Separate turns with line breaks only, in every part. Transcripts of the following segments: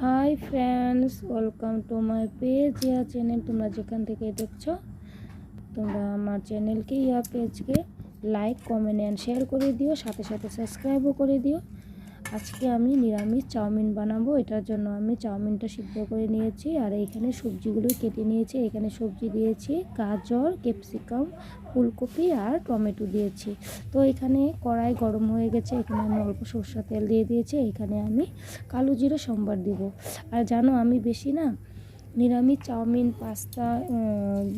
Hi friends, welcome to my page yeah channel. তোমরা যেখান থেকে দেখছো তোমরা আমার চ্যানেলকে ইয়া পেজকে লাইক, কমেন্ট অ্যান্ড শেয়ার করে দিও, সাথে সাথে সাবস্ক্রাইবও করে দিও। আজকে আমি নিরামিষ চাউমিন বানাবো। এটার জন্য আমি চাউমিনটা সিদ্ধ করে নিয়েছি আর এইখানে সবজিগুলো কেটে নিয়েছি। এখানে সবজি দিয়েছি গাজর, ক্যাপসিকাম, ফুলকপি আর টমেটো দিয়েছি। তো এখানে কড়াই গরম হয়ে গেছে, এখানে আমি অল্প সরষের তেল দিয়ে দিয়েছি। এখানে আমি কালো জিরে সম্বার দিব। আর জানো আমি বেশি না নিরামিষ চাউমিন, পাস্তা,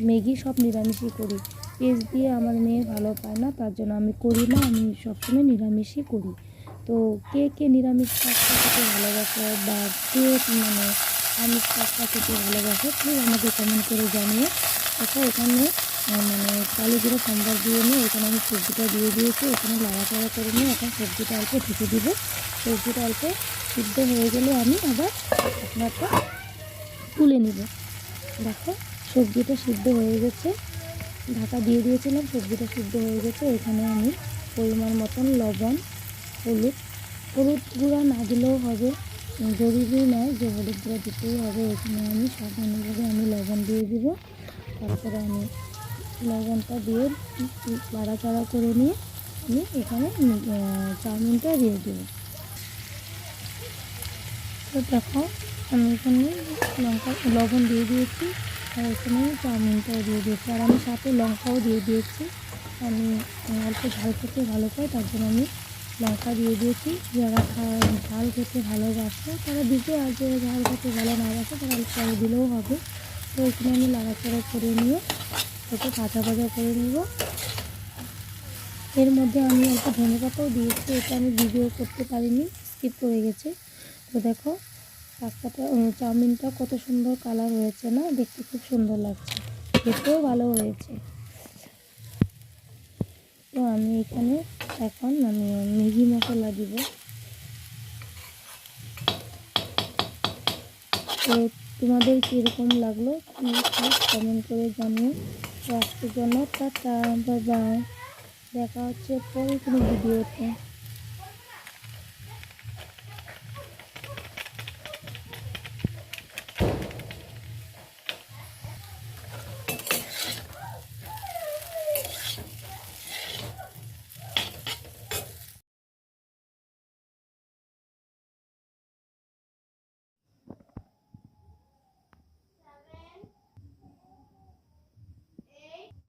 ম্যাগি সব নিরামিষই করি। পেঁয়াজ দিয়ে আমার মেয়ে ভালো পায় না, তার জন্য আমি করি না। আমি সবসময় নিরামিষই করি। তো কে কে নিরামিষ পাস্তা খেতে ভালোবাসে বা কে আমিষ পাস্তা খেতে ভালোবাসে প্লিজ আমাকে কমেন্ট করে জানিয়ে। দেখো এখানে কালো জিরা সম্বার দিয়ে নিয়ে এখানে আমি সবজিটা দিয়ে দিয়েছি। এখানে লাড়াচাড়া করে নিয়ে এখন সবজিটা অল্প ঢেকে দিব। সবজিটা অল্প সিদ্ধ হয়ে গেলে আমি আবার আপনারটা তুলে নিব। দেখো সবজিটা সিদ্ধ হয়ে গেছে, ঢাকা দিয়ে দিয়েছিলাম, সবজিটা সিদ্ধ হয়ে গেছে। এখানে আমি পরিমাণ মতন লবণ, হলুদ গুঁড়া না দিলেও হবে, জরুরি নয় যে হলুদ গুঁড়া দিতেই হবে। এখানে আমি স্বাদ অনুযায়ী আমি লবণ দিয়ে দিব। তারপরে আমি লবণটা দিয়ে নাড়াচাড়া করে নিয়ে আমি এখানে চাউমিনটা দিয়ে দেবো। তো দেখো আমি এখানে লবণ দিয়ে দিয়েছি আর এখানে চাউমিনটাও দিয়ে দিয়েছি আর আমি সাথে লঙ্কাও দিয়ে দিয়েছি। আমি অল্প ঝাল খেতে ভালো পাই, তার জন্য আমি লঙ্কা দিয়ে দিয়েছি। যারা ঝাল খেতে ভালোবাসে তারা দিতে, আর যারা ঝাল খেতে ভালো না বাসে তারা পরে দিলেও হবে। তো এখানে আমি নাড়াচাড়া করে নিয়ে ওকে ভাজা ভাজা করে নিব। এর মধ্যে আমি অল্প ধনেপাতাও দিয়েছি, এটা আমি ভিডিও করতে পারিনি, স্কিপ করে গেছে। তো দেখো পাস্তাটা চাউমিনটা কত সুন্দর কালার হয়েছে না, দেখতে খুব সুন্দর লাগছে, খেতেও ভালো হয়েছে। তো আমি এখানে এখন ম্যাগি মশলা দিব। তো তোমাদের কীরকম লাগলো প্লিজ কমেন্ট করে জানিও। তো আজকের জন্য টাটা, বাই বাই, দেখা হচ্ছে পরে কোনো ভিডিওতে।